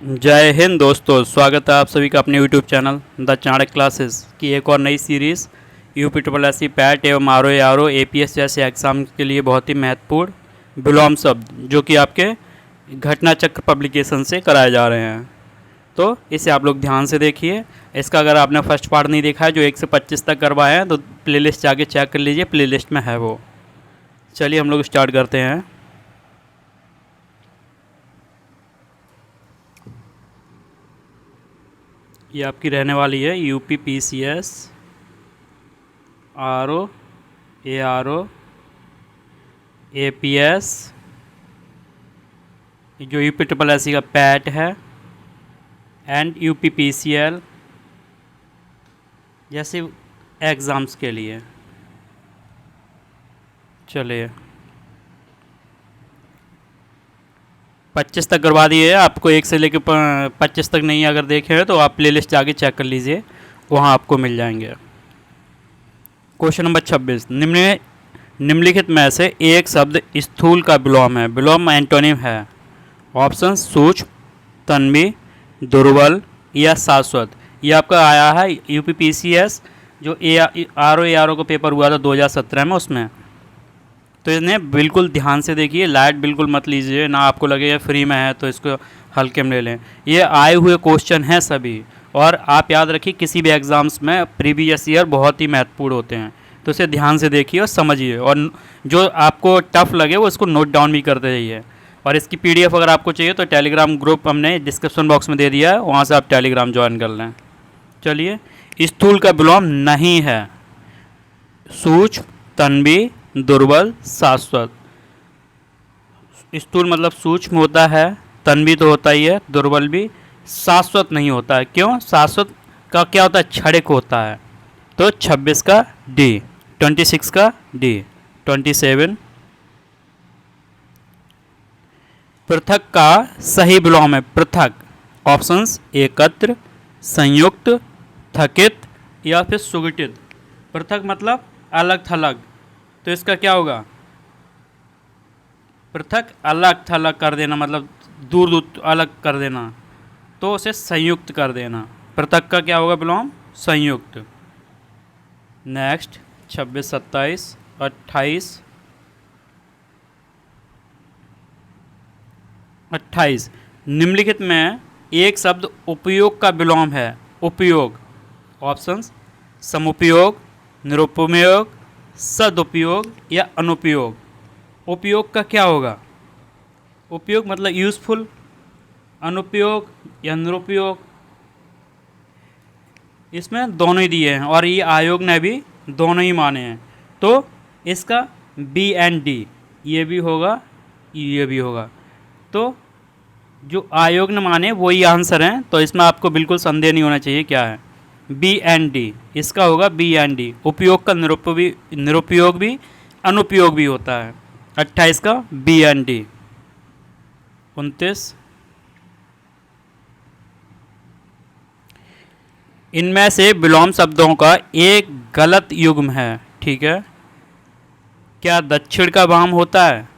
जय हिंद दोस्तों, स्वागत है आप सभी का अपने YouTube channel the Chanakya classes की एक और नई series. UP triple S C PET एवं आर ओ एपीएस जैसे एग्ज़ाम के लिए बहुत ही महत्वपूर्ण विलोम शब्द जो कि आपके घटना चक्र पब्लिकेशन से कराए जा रहे हैं। तो इसे आप लोग ध्यान से देखिए। इसका अगर आपने फर्स्ट पार्ट नहीं देखा है जो 1 से 25 तक करवाए हैं तो प्लेलिस्ट जाके चेक कर लीजिए, प्लेलिस्ट में है वो। चलिए हम लोग स्टार्ट करते हैं। ये आपकी रहने वाली है UP PCS R O APS, जो यूपी ट्रिपल एस सी का पैट है एंड यूपी पीसीएल जैसे एग्ज़ाम्स के लिए। चलिए 25 तक करवा दिए है आपको, 1 से लेकर 25 तक नहीं अगर देखे हैं तो आप प्लेलिस्ट जाके चेक कर लीजिए, वहाँ आपको मिल जाएंगे। क्वेश्चन नंबर 26, निम्नलिखित में से एक शब्द स्थूल का विलोम है। विलोम एंटोनिम है। ऑप्शन सूक्ष्म, तन्वी, दुर्बल या शाश्वत। ये आपका आया है यूपीपीसीएस जो आर ओ का पेपर हुआ था 2017 में, उसमें। तो इन्हें बिल्कुल ध्यान से देखिए, लाइट बिल्कुल मत लीजिए ना, आपको लगेगा फ्री में है तो इसको हल्के में ले लें। ये आए हुए क्वेश्चन हैं सभी, और आप याद रखिए किसी भी एग्ज़ाम्स में प्रीवियस ईयर बहुत ही महत्वपूर्ण होते हैं, तो इसे ध्यान से देखिए और समझिए, और जो आपको टफ लगे वो इसको नोट डाउन भी करते जाइए। और इसकी पीडीएफ अगर आपको चाहिए तो टेलीग्राम ग्रुप हमने डिस्क्रिप्शन बॉक्स में दे दिया है, वहाँ से आप टेलीग्राम ज्वाइन कर लें। चलिए, स्थूल का विलोम नहीं है। सूक्ष्म, तन्वी, दुर्बल, शाश्वत। स्थूल मतलब सूक्ष्म होता है, तन्वी तो होता ही है, दुर्बल भी, शाश्वत नहीं होता है। क्यों? शाश्वत का क्या होता है? क्षणिक होता है। तो 26 का डी, 26 का डी, 27। पृथक का सही विलोम है पृथक। ऑप्शंस एकत्र, संयुक्त, थकित या फिर सुगठित। पृथक मतलब अलग थलग, तो इसका क्या होगा? पृथक अलग थलग कर देना, मतलब दूर दूर अलग कर देना, तो उसे संयुक्त कर देना। पृथक का क्या होगा विलोम? संयुक्त। नेक्स्ट 26, 27, 28। निम्नलिखित में एक शब्द उपयोग का विलोम है। उपयोग। ऑप्शंस समुपयोग, निरुपयोग, सदुपयोग या अनुपयोग। उपयोग का क्या होगा? उपयोग मतलब यूज़फुल, अनुपयोग या निरुपयोग। इसमें दोनों ही दिए हैं और ये आयोग ने भी दोनों ही माने हैं, तो इसका बी एंड डी, ये भी होगा ये भी होगा। तो जो आयोग ने माने वही आंसर हैं, तो इसमें आपको बिल्कुल संदेह नहीं होना चाहिए क्या है। बी एंड डी, इसका होगा बी एंड डी। उपयोग का निरुपयोग भी अनुपयोग भी होता है। 28 का बी एंड डी। 29, इनमें से विलोम शब्दों का एक गलत युग्म है। ठीक है, क्या दक्षिण का वाम होता है?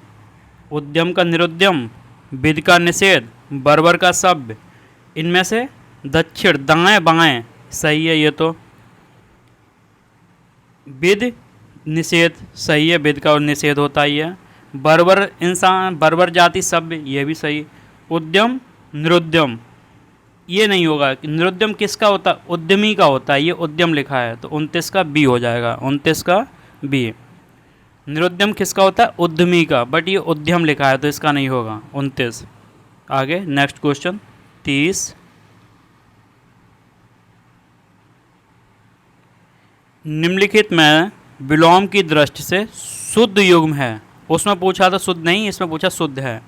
उद्यम का निरुद्यम, विद का निषेध, बर्बर का सभ्य। इनमें से दक्षिण दाएं बाएं सही है, ये तो। विद निषेध सही है, विद का निषेध होता ही है। बर्बर इंसान, बर्बर जाति सभ्य, ये भी सही। उद्यम निरुद्यम ये नहीं होगा। निरुद्यम किसका होता है? उद्यमी का होता है, ये उद्यम लिखा है, तो 29 का बी हो जाएगा। 29 का बी। निरुद्यम किसका होता है? उद्यमी का, बट ये उद्यम लिखा है तो इसका नहीं होगा। 29। आगे नेक्स्ट क्वेश्चन 30। निम्नलिखित में विलोम की दृष्टि से शुद्ध युग्म है। उसमें पूछा था शुद्ध नहीं, इसमें पूछा शुद्ध है।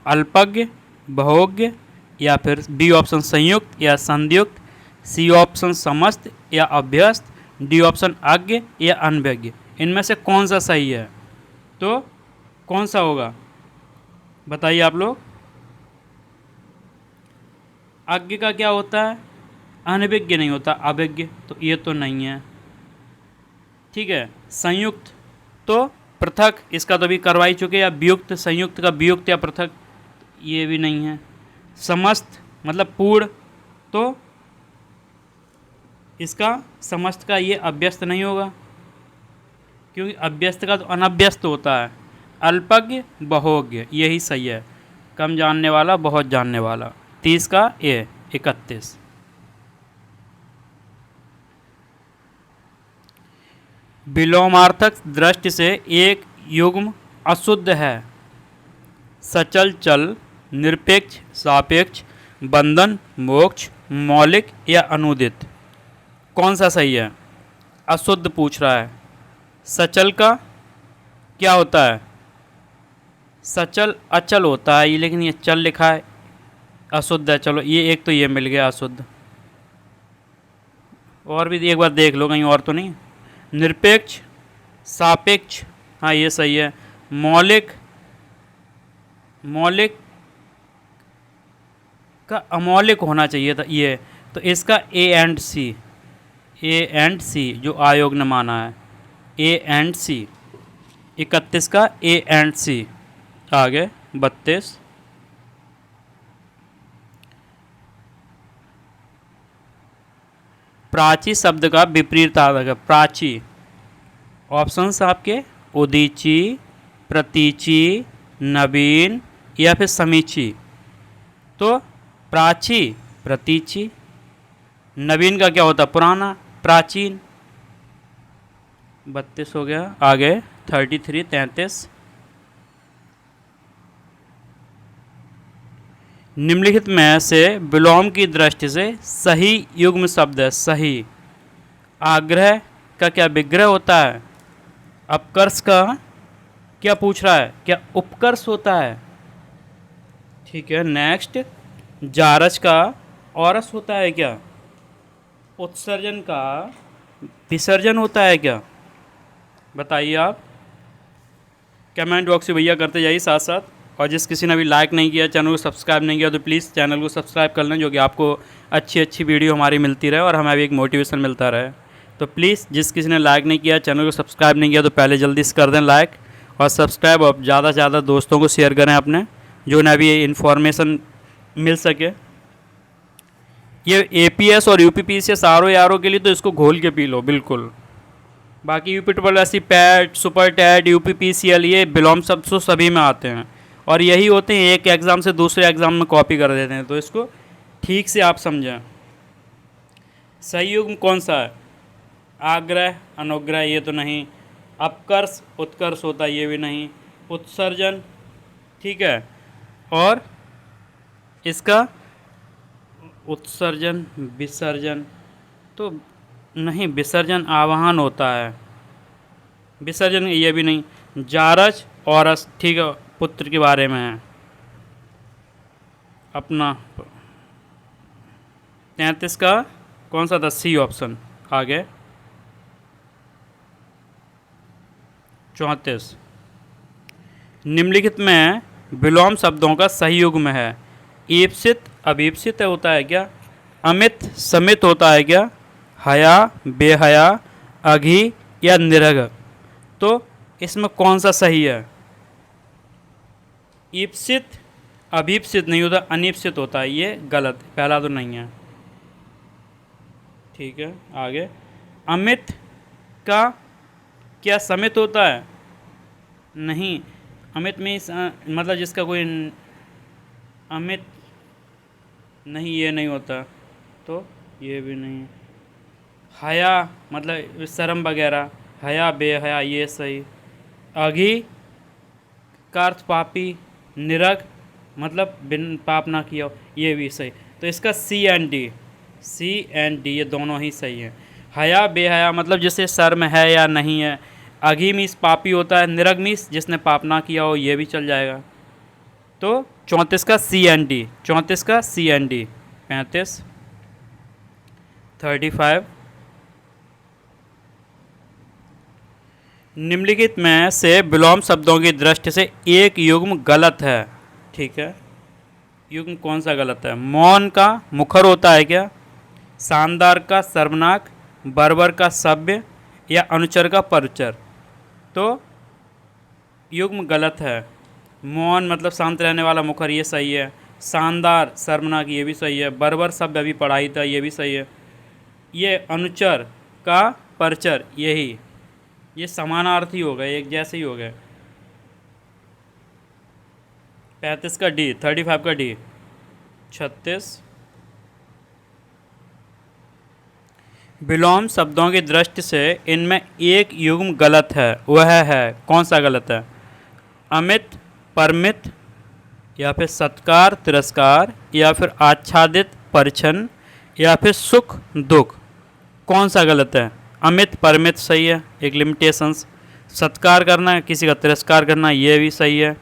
अल्पज्ञ, भोग्य या फिर बी ऑप्शन संयुक्त या संधियुक्त, सी ऑप्शन समस्त या अभ्यस्त, डी ऑप्शन अज्ञ या अनभिज्ञ। इनमें से कौन सा सही है? तो कौन सा होगा बताइए आप लोग। अज्ञ का क्या होता है? अनभिज्ञ नहीं होता, अभिज्ञ, तो ये तो नहीं है। ठीक है, संयुक्त तो पृथक, इसका तो भी करवा ही चुके, या वियुक्त, संयुक्त का वियुक्त या पृथक, ये भी नहीं है। समस्त मतलब पूर्ण, तो इसका समस्त का ये अभ्यस्त नहीं होगा, क्योंकि अभ्यस्त का तो अनभ्यस्त होता है। अल्पज्ञ बहुज्ञ, यही सही है। कम जानने वाला बहुत जानने वाला। 30 का ए। 31। विलोमार्थक दृष्टि से एक युग्म अशुद्ध है। सचल, चल, निरपेक्ष, सापेक्ष, बंधन, मोक्ष, मौलिक या अनुदित। कौन सा सही है? अशुद्ध पूछ रहा है। सचल का क्या होता है? सचल अचल होता है ये, लेकिन ये चल लिखा है, अशुद्ध है। चलो ये एक तो ये मिल गया अशुद्ध। और भी एक बार देख लो कहीं और तो नहीं। निरपेक्ष, सापेक्ष, हाँ ये सही है। मौलिक, मौलिक का अमौलिक होना चाहिए था ये, तो इसका A and C, A and सी जो आयोग ने माना है, ए एंड सी। 31 का ए एंड सी। आगे 32। प्राची शब्द का विपरीत है। प्राची, ऑप्शंस आपके उदीची, प्रतीची, नवीन या फिर समीची। तो प्राची, प्रतीची। नवीन का क्या होता है? पुराना, प्राचीन। 32 हो गया। आगे 33, 33। निम्नलिखित में से विलोम की दृष्टि से सही युग्म शब्द है। सही। आग्रह का क्या विग्रह होता है? अपकर्ष का क्या पूछ रहा है? क्या उपकर्ष होता है? ठीक है, नेक्स्ट। जारज का औरस होता है क्या? उत्सर्जन का विसर्जन होता है क्या? बताइए आप। कमेंट बॉक्स में भैया करते जाइए साथ साथ। और जिस किसी ने अभी लाइक नहीं किया, चैनल को सब्सक्राइब नहीं किया, तो प्लीज़ चैनल को सब्सक्राइब कर लें, जो कि आपको अच्छी अच्छी वीडियो हमारी मिलती रहे और हमें भी एक मोटिवेशन मिलता रहे। तो प्लीज़ जिस किसी ने लाइक नहीं किया, चैनल को सब्सक्राइब नहीं किया, तो पहले जल्दी से कर दें लाइक और सब्सक्राइब। और ज़्यादा से ज़्यादा दोस्तों को शेयर करें अपने, जो उन्हें अभी इन्फॉर्मेशन मिल सके। ये APS और UPPCS RO के लिए तो इसको घोल के पी लो बिल्कुल। बाकी UPSC, PET, super TET, UPPCL ये विलोम शब्द तो सभी में आते हैं और यही होते हैं, एक एग्ज़ाम से दूसरे एग्ज़ाम में कॉपी कर देते हैं। तो इसको ठीक से आप समझें। सही युग्म कौन सा है? आग्रह, अनुग्रह ये तो नहीं। अपकर्ष, उत्कर्ष होता है ये भी नहीं। उत्सर्जन, ठीक है। और इसका उत्सर्जन, विसर्जन तो नहीं, विसर्जन आवाहन होता है, विसर्जन ये भी नहीं। जारज औरस, ठीक है, पुत्र के बारे में है अपना। 33 का कौन सा था? C option. आगे 34। निम्नलिखित में विलोम शब्दों का सही युग्म है। ईप्सित, अभीप्सित होता है क्या? अमित, समित होता है क्या? हया, बेहया, अघी या निरग। तो इसमें कौन सा सही है? ईप्सित, अभीप्सित नहीं होता, अनिप्सित होता है, ये गलत, पहला तो नहीं है। ठीक है, आगे। अमित का क्या समित होता है? नहीं। अमित में मतलब जिसका कोई अमित नहीं, ये नहीं होता, तो ये भी नहीं। हया मतलब शर्म वगैरह, हया, बेहया, ये सही। अघी का अर्थ पापी, निरग मतलब बिन पाप ना किया, ये भी सही। तो इसका C एंड D ये दोनों ही सही हैं। हया, बेहया मतलब जिसे शर्म है या नहीं है। अघी मीस पापी होता है, निरग मीस जिसने पाप ना किया हो, ये भी चल जाएगा। तो 34 का C एंड D, 34 का C एंड D। 35, 35। निम्नलिखित में से विलोम शब्दों की दृष्टि से एक युग्म गलत है। ठीक है, युग्म कौन सा गलत है? मौन का मुखर होता है क्या? शानदार का सर्वनाक, बर्बर का सभ्य या अनुचर का परचर। तो युग्म गलत है। मौन मतलब शांत रहने वाला, मुखर ये सही है। शानदार सर्वनाम ये भी सही है। बर्बर शब्द अभी पढ़ा ही था, ये भी सही है। ये अनुचर का परचर, यही ये समानार्थी हो गए, एक जैसे ही हो गए। 35 का डी, 35 का डी। 36 विलोम शब्दों की दृष्टि से इनमें एक युग्म गलत है, वह है कौन सा गलत है? अमित, परमित, या फिर सत्कार तिरस्कार, या फिर आच्छादित परिछन, या फिर सुख दुख, कौन सा गलत है? अमित परमित सही है, एक लिमिटेशंस। सत्कार करना, किसी का तिरस्कार करना, ये भी सही है।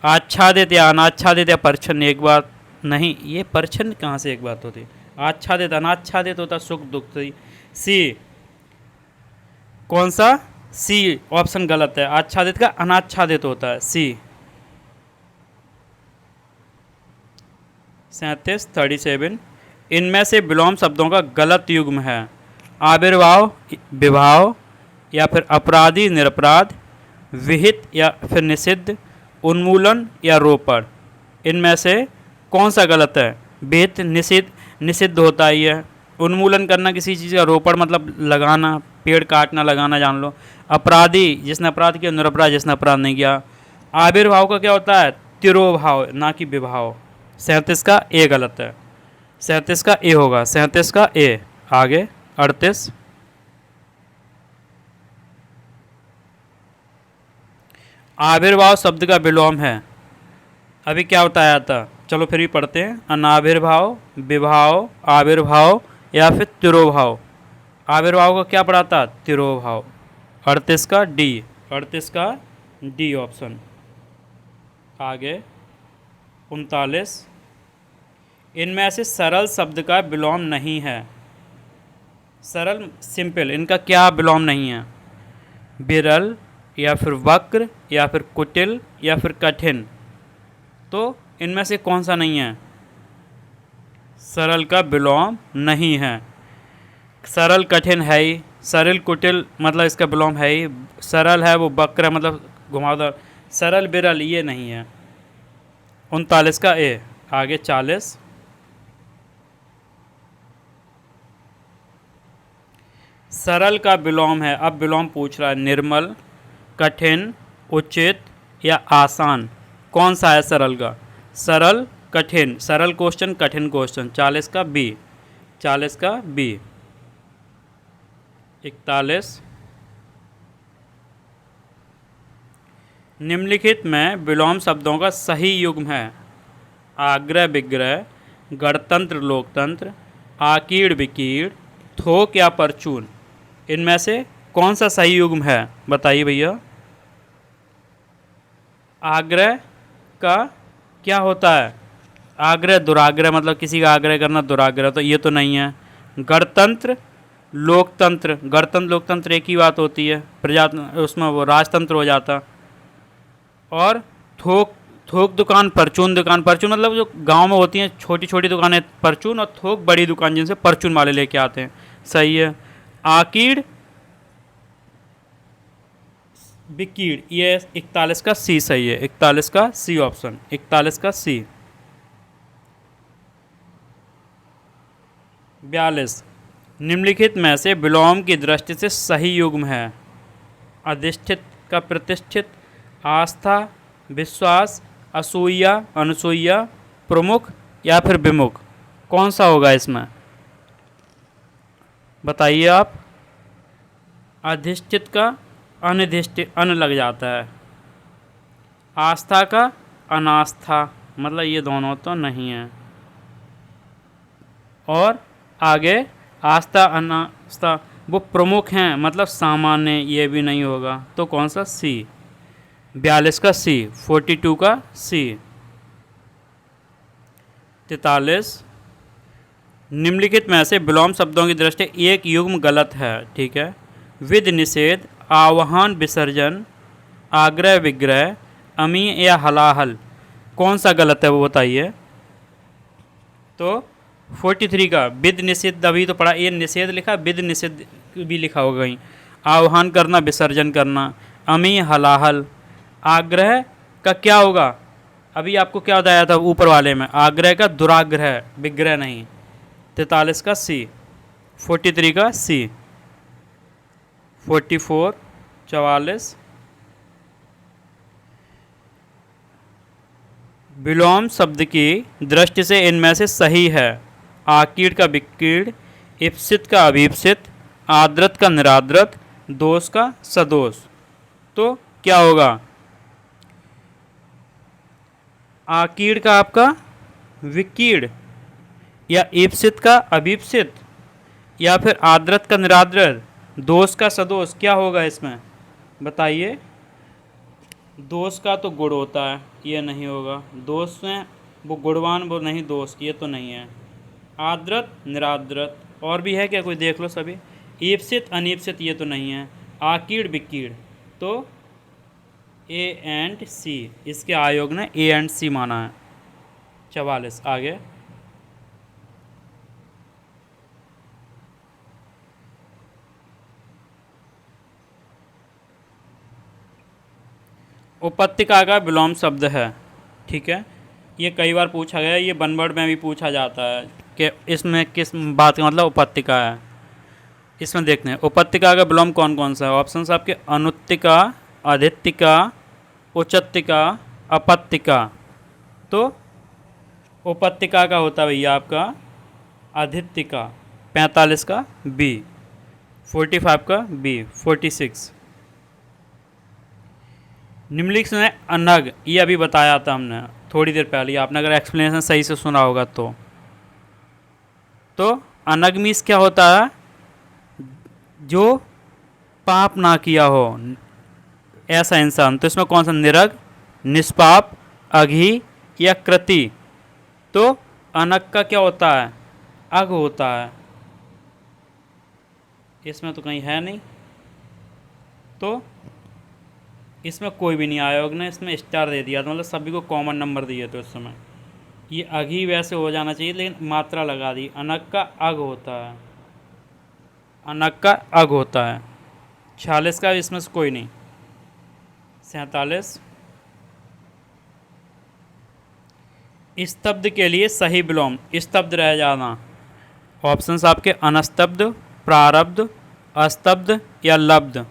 आच्छादित या अनाच्छादित या परिछन एक बात नहीं, ये परिछन कहाँ से एक बात होती? आच्छादित अनाच्छादित होता, सुख दुख सही। सी कौन सा? सी ऑप्शन गलत है, आच्छादित का अनाच्छादित होता है, सी। 37 इनमें से विलोम शब्दों का गलत युग्म है आविर्भाव विभाव, या फिर अपराधी निरपराध, विहित या फिर निषिद्ध, उन्मूलन या रोपड़, इनमें से कौन सा गलत है? विहित निषिद्ध, निषिद्ध होता ही है। उन्मूलन करना किसी चीज़ का, रोपड़ मतलब लगाना, पेड़ काटना लगाना जान लो। अपराधी जिसने अपराध किया, निरपराध जिसने अपराध नहीं किया। आविर्भाव का क्या होता है? तिरोभाव ना कि विभाव। 37 का ए गलत है, 37 का ए होगा, 37 का ए। आगे 38 आविर्भाव शब्द का विलोम है, अभी क्या बताया था? चलो फिर भी पढ़ते हैं। अनाविर्भाव, विभाव, आविर्भाव या फिर तिरोभाव। आविर्भाव का क्या पढ़ा था? तिरोभाव। 38 का डी, 38 का डी ऑप्शन। आगे 39 इनमें से सरल शब्द का विलोम नहीं है। सरल सिंपल, इनका क्या विलोम नहीं है? विरल, या फिर वक्र, या फिर कुटिल, या फिर कठिन, तो इनमें से कौन सा नहीं है? सरल का विलोम नहीं है। सरल कठिन है ही, सरल कुटिल मतलब इसका विलोम है ही, सरल है वो वक्र मतलब घुमावदार, सरल विरल ये नहीं है। 39 का ए। आगे 40 सरल का विलोम है, अब विलोम पूछ रहा है। निर्मल, कठिन, उचित या आसान, कौन सा है सरल का? सरल कठिन, सरल क्वेश्चन कठिन क्वेश्चन। 40 का बी, 40 का बी। 41 निम्नलिखित में विलोम शब्दों का सही युग्म है। आग्रह विग्रह, गणतंत्र लोकतंत्र, आकीड़ विकीड़, थोक या परचून, इनमें से कौन सा सही युग्म है? बताइए भैया। आग्रह का क्या होता है? आग्रह दुराग्रह मतलब किसी का आग्रह करना, दुराग्रह, तो ये तो नहीं है। गणतंत्र लोकतंत्र, गणतंत्र लोकतंत्र एक ही बात होती है, प्रजा उसमें वो राजतंत्र हो जाता। और थोक, थोक दुकान, परचून दुकान, परचून मतलब जो गांव में होती हैं छोटी छोटी दुकानें परचून, और थोक बड़ी दुकान जिनसे परचून वाले लेके आते हैं, सही है। आकीड़ विकीड़, ये 41 का सी सही है, 41 का सी ऑप्शन, 41 का सी। 42 निम्नलिखित में से विलोम की दृष्टि से सही युग्म है। अधिष्ठित का प्रतिष्ठित, आस्था, विश्वास, असूया अनुसूया, प्रमुख या फिर विमुख, कौन सा होगा इसमें? बताइए आप। अधिष्ठित का अनिधिष्ठित, अन लग जाता है। आस्था का अनास्था, मतलब ये दोनों तो नहीं है। और आगे आस्था अनास्था वो प्रमुख हैं मतलब सामान्य, ये भी नहीं होगा, तो कौन सा? सी। 42 का सी, 42 का सी। 43 निम्नलिखित में से विलोम शब्दों की दृष्टि एक युग्म गलत है, ठीक है। विध निषेध, आवाहन विसर्जन, आग्रह विग्रह, अमी या हलाहल, कौन सा गलत है वो बताइए। तो 43 का विध निषेध, अभी तो पढ़ा, ये निषेध लिखा, विध निषेध भी लिखा होगा कहीं। आह्वान करना, विसर्जन करना, अमी हलाहल। आग्रह का क्या होगा? अभी आपको क्या बताया था ऊपर वाले में, आग्रह का दुराग्रह, विग्रह नहीं। 43 का सी, 43 का सी, 44, 44 विलोम शब्द की दृष्टि से इनमें से सही है। आकीड़ का विकीर्ण, इप्सित का अभीप्सित, आद्रत का निराद्रत, दोष का सदोष। तो क्या होगा, आकीड़ का आपका विकीर्ण, या इप्सित का अभीप्सित, या फिर आद्रत का निराद्रत, दोष का सदोष, क्या होगा इसमें बताइए। दोष का तो गुण होता है, ये नहीं होगा। दोष में वो गुणवान, वो नहीं दोष, ये तो नहीं है। आद्रत निराद्रत, और भी है क्या कोई, देख लो सभी। ईप्सित अनीप्सित, ये तो नहीं है। आकीड़ विकीर्ण, तो ए एंड सी, इसके आयोग ने ए एंड सी माना है। 44 आगे। उपत्यका का विलोम शब्द है, ठीक है। ये कई बार पूछा गया, ये वन वर्ड में भी पूछा जाता है कि इसमें किस बात का मतलब उपत्यका है। इसमें देखते हैं उपत्यका का विलोम कौन कौन सा है। ऑप्शन आपके अनुत्तिका, अधित्तिका, उचत्तिका, अपत्यका। तो उपत्यका का होता है भैया आपका अधित्तिका, 45 का बी, 45 का बी, 46। निम्नलिखित में अनग, ये अभी बताया था हमने थोड़ी देर पहले, आपने अगर एक्सप्लेनेशन सही से सुना होगा तो अनग मीन्स क्या होता है, जो पाप ना किया हो ऐसा इंसान। तो इसमें कौन सा, निरग, निष्पाप, अघी या कृति। तो अनग का क्या होता है, अघ होता है। इसमें तो कहीं है नहीं, तो इसमें कोई भी नहीं। आयोग ने इसमें स्टार दे दिया था, मतलब सभी को कॉमन नंबर दिए थे उस समय। ये अघी वैसे हो जाना चाहिए, लेकिन मात्रा लगा दी। अनग का अघ होता है, अनग का अघ होता है। 46 का इसमें से कोई नहीं। 47 स्तब्ध के लिए सही विलोम, स्तब्ध रह जाना। ऑप्शंस आपके अनस्तब्ध, प्रारब्ध, अस्तब्ध या लब्ध।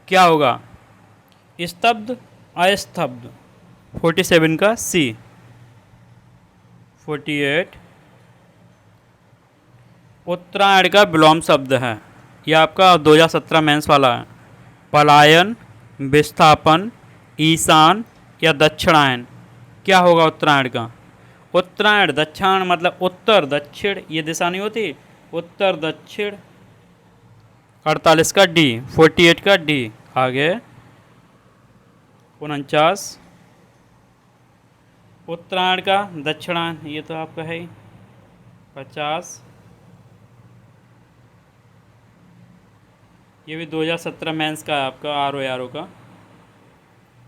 क्या होगा, स्तब्ध, अस्तब्ध। 47 का सी। 48 उत्तरायण का विलोम शब्द है, यह आपका 2017 मेंस वाला है। पलायन, विस्थापन, ईशान या दक्षिणायन। क्या होगा उत्तरायण का, उत्तरायण। दक्षिण मतलब उत्तर दक्षिण, ये दिशा नहीं होती, उत्तर दक्षिण। 48 का डी, 48 का डी। आगे 49 उत्तरायण का दक्षिणायन, ये तो आपका है ही। 50 ये भी 2017 मेंस का है आपका, आर का।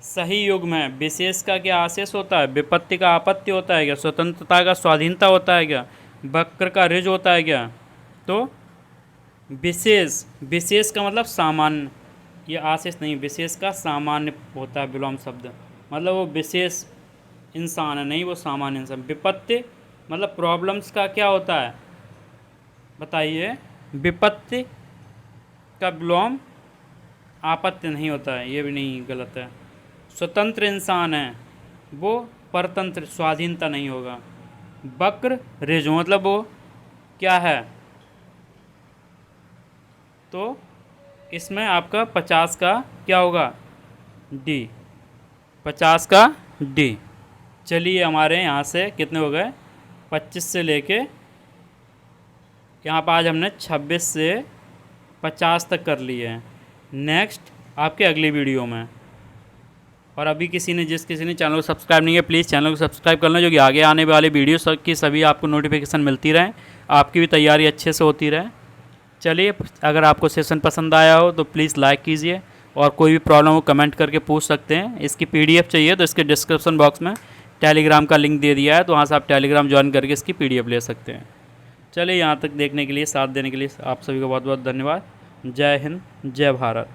सही युग में विशेष का क्या आशेष होता है, विपत्ति का आपत्ति होता है क्या, स्वतंत्रता का स्वाधीनता होता है क्या, वक्र का ऋज होता है क्या। तो विशेष, विशेष का मतलब सामान्य, ये आशेष नहीं, विशेष का सामान्य होता है विलोम शब्द, मतलब वो विशेष इंसान है, नहीं वो सामान्य इंसान। विपत्ति मतलब प्रॉब्लम्स का क्या होता है बताइए, विपत्ति का विलोम आपत्ति नहीं होता है, ये भी नहीं, गलत है। स्वतंत्र इंसान है वो परतंत्र, स्वाधीनता नहीं होगा। वक्र ऋज मतलब वो क्या है, तो इसमें आपका 50 का क्या होगा, डी, 50 का डी। चलिए हमारे यहाँ से कितने हो गए, 25 से लेके यहाँ पर आज हमने 26 से 50 तक कर लिए हैं। नेक्स्ट आपके अगली वीडियो में। और अभी किसी ने चैनल को सब्सक्राइब नहीं है, प्लीज़ चैनल को सब्सक्राइब कर लें, जो कि आगे आने वाले वीडियो की सभी आपको नोटिफिकेशन मिलती रहे, आपकी भी तैयारी अच्छे से होती रहे। चलिए, अगर आपको सेशन पसंद आया हो तो प्लीज़ लाइक कीजिए, और कोई भी प्रॉब्लम हो कमेंट करके पूछ सकते हैं। इसकी PDF चाहिए तो इसके डिस्क्रिप्शन बॉक्स में टेलीग्राम का लिंक दे दिया है, तो वहाँ से आप टेलीग्राम ज्वाइन करके इसकी PDF ले सकते हैं। चलिए, यहाँ तक देखने के लिए, साथ देने के लिए आप सभी का बहुत बहुत धन्यवाद। जय हिंद, जय भारत।